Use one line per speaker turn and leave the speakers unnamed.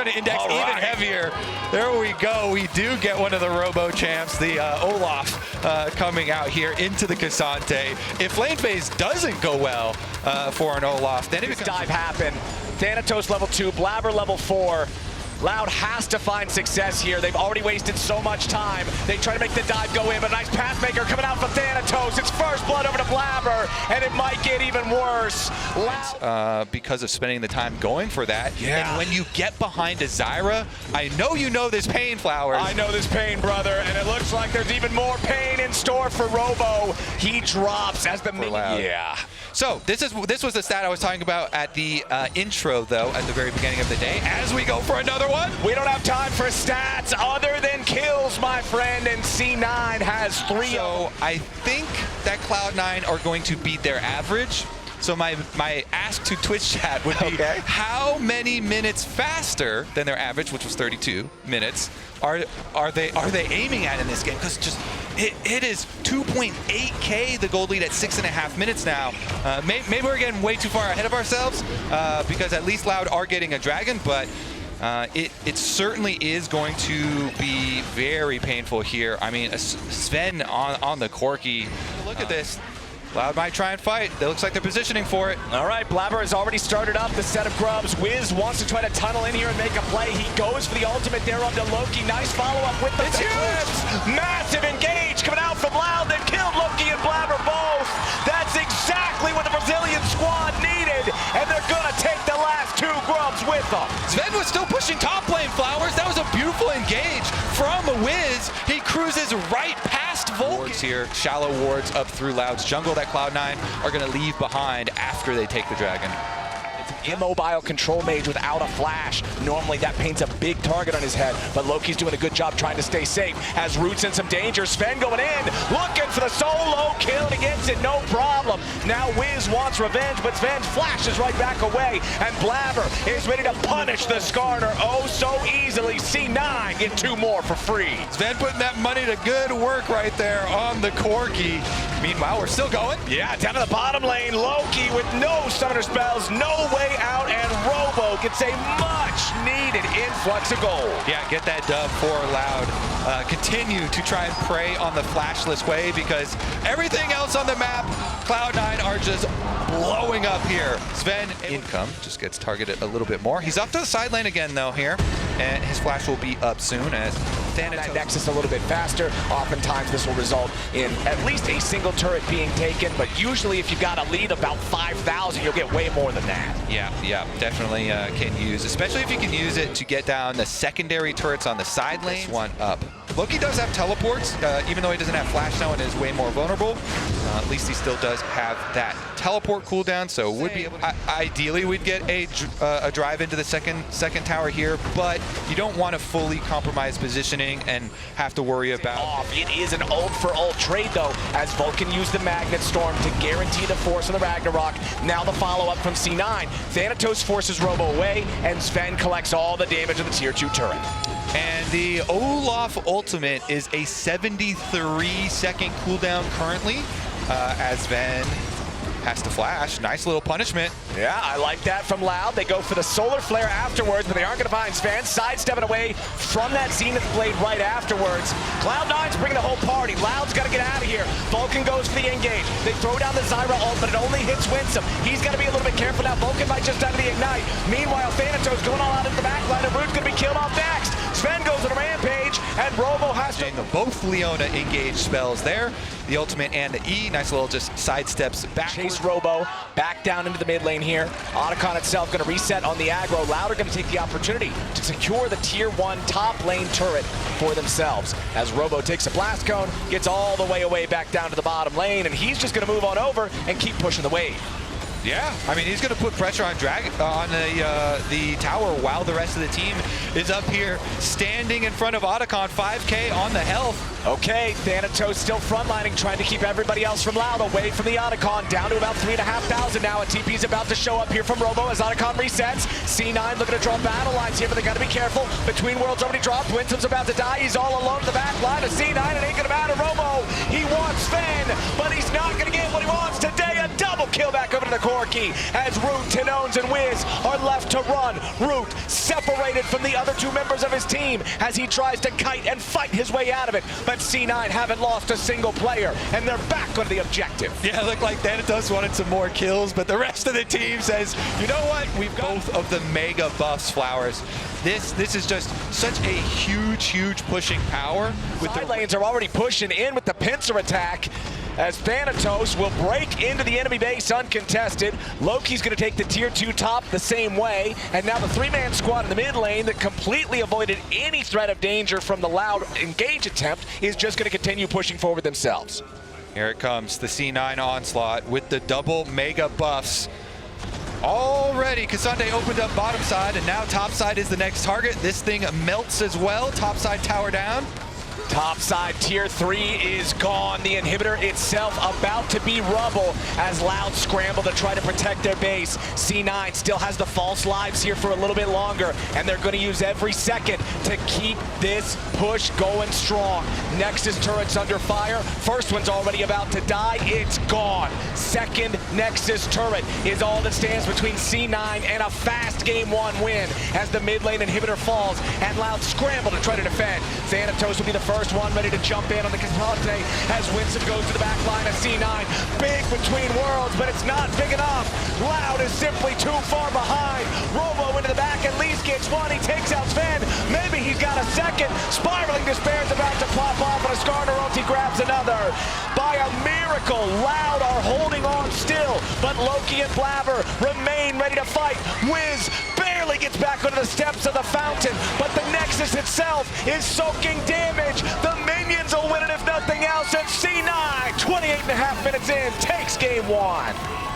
going to index even heavier. There we go. We do get one of the Robo champs, the Olaf, coming out here into the K'Sante. If lane phase doesn't go well for an Olaf, then it becomes...
Dive happen. Thanatos level 2, Blabber level 4. Loud has to find success here. They've already wasted so much time. They try to make the dive go in, but a nice path maker coming out from Thanatos. It's first blood over to Blabber, and it might get even worse.
Because of spending the time going for that. Yeah. And when you get behind a Zyra, I know you know this pain, Flowers.
I know this pain, brother, and it looks like there's even more pain in store for Robo. He drops as the
Yeah. So this was the stat I was talking about at the intro, though, at the very beginning of the day. As we go for another one.
We don't have time for stats other than kills, my friend, and C9 has 3.
So I think that Cloud9 are going to beat their average. So my ask to Twitch chat would be, how many minutes faster than their average, which was 32 minutes, are they aiming at in this game? Because just it is 2.8K the gold lead at 6.5 minutes now. Maybe we're getting way too far ahead of ourselves because at least Loud are getting a dragon, but it certainly is going to be very painful here. I mean, Sven on the Corki. Look at this. Loud might try and fight. It looks like they're positioning for it.
All right, Blabber has already started up the set of grubs. Wiz wants to try to tunnel in here and make a play. He goes for the ultimate there onto Loki. Nice follow-up with the clips. Massive engage coming out from Loud that killed Loki and Blabber both. That's exactly what the Brazilian squad needed, and they're gonna take the last 2 grubs with them.
Sven was still pushing top lane, Flowers. That was a beautiful engage from Wiz. He cruises right past Vulcan. Here, shallow wards up through Loud's jungle that Cloud9 are going to leave behind after they take the dragon.
Immobile control mage without a flash. Normally that paints a big target on his head, but Loki's doing a good job trying to stay safe. Has Roots in some danger. Sven going in, looking for the solo kill, and he gets it, no problem. Now Wiz wants revenge, but Sven flashes right back away, and Blabber is ready to punish the Skarner oh so easily. C9 get 2 more for free.
Sven putting that money to good work right there on the Corki. Meanwhile, we're still going.
Yeah, down to the bottom lane, Loki with no summoner spells, no way out, and Robo gets a much-needed influx of gold.
Yeah, get that dub for Loud. Continue to try and prey on the flashless way because everything else on the map, Cloud9 are just blowing up here. Sven income just gets targeted a little bit more. He's up to the side lane again, though, here, and his flash will be up soon as
Thanatos Nexus a little bit faster. Oftentimes this will result in at least a single turret being taken, but usually if you've got a lead about 5,000, you'll get way more than that.
Yeah, definitely can use, especially if you can use it to get down the secondary turrets on the side lane. One up. Loki does have teleports, even though he doesn't have flash now and is way more vulnerable. At least he still does have that teleport cooldown, so would be able to, ideally we'd get a drive into the second tower here, but you don't want to fully compromise positioning and have to worry about...
It is an ult for ult trade though, as Vulcan used the Magnet Storm to guarantee the force of the Ragnarok. Now the follow-up from C9. Thanatos forces Robo away, and Sven collects all the damage of the tier 2 turret.
And the Olaf ultimate is a 73-second cooldown currently, as Sven has to flash. Nice little punishment.
Yeah, I like that from Loud. They go for the solar flare afterwards, but they aren't going to find Sven. Sidestepping away from that Zenith Blade right afterwards. Cloud9's bringing the whole party. Loud's got to get out of here. Vulcan goes for the engage. They throw down the Zyra ult, but it only hits Winsome. He's got to be a little bit careful now. Vulcan might just out of the ignite. Meanwhile, Thanatos going all out into the backline, and Root's going to be killed off next. Sven goes on a rampage, and Robo has to...
Both Leona engage spells there. The ultimate and the E. Nice little just sidesteps back.
Chase Robo back down into the mid lane here. Otacon itself going to reset on the aggro. Loud are going to take the opportunity to secure the tier 1 top lane turret for themselves. As Robo takes a blast cone, gets all the way away back down to the bottom lane, and he's just going to move on over and keep pushing the wave.
Yeah, I mean, he's going to put pressure on the tower while the rest of the team is up here standing in front of Otacon. 5K on the health.
Okay, Thanatos still frontlining, trying to keep everybody else from Loud away from the Otacon, down to about 3,500 now. A TP's about to show up here from Robo as Otacon resets. C9 looking to draw battle lines here, but they got to be careful. Between Worlds already dropped. Winsome's about to die. He's all alone in the back line of C9. It ain't going to matter. Robo, he wants Sven, but he's not going to get what he wants today. A double kill back over to the corner. Corki as Root, Tinones, and Wiz are left to run. Root separated from the other two members of his team as he tries to kite and fight his way out of it. But C9 haven't lost a single player, and they're back on the objective.
Yeah, it looked like Thanatos wanted some more kills, but the rest of the team says, you know what? We've got both of the mega buffs, Flowers. This is just such a huge pushing power. With
Side
the
lanes are already pushing in with the pincer attack as Thanatos will break into the enemy base uncontested. Loki's going to take the tier 2 top the same way, and now the 3-man squad in the mid lane that completely avoided any threat of danger from the Loud engage attempt is just going to continue pushing forward themselves.
Here it comes, the C9 onslaught with the double mega buffs. Already, Kasande opened up bottom side, and now top side is the next target. This thing melts as well. Top side tower down.
Top side tier 3 is gone. The inhibitor itself about to be rubble as Loud scramble to try to protect their base. C9 still has the false lives here for a little bit longer, and they're going to use every second to keep this push going strong. Nexus turret's under fire. First one's already about to die. It's gone. Second Nexus turret is all that stands between C9 and a fast game 1 win as the mid lane inhibitor falls and Loud scramble to try to defend. Thanatos will be the first one ready to jump in on the Casante as Winston goes to the back line of C9. Big between worlds, but it's not big enough. Loud is simply too far behind. Robo into the back, at least gets one. He takes out Sven. Maybe he's got a second. Spiraling Despair's about to pop off, and a Skarner ulti grabs another. By a miracle, Loud are holding on still, but Loki and Blabber remain ready to fight. Wiz barely gets back onto the steps of the fountain, but the Nexus itself is soaking damage. The minions will win it if nothing else, and C9, 28.5 minutes in, takes game 1.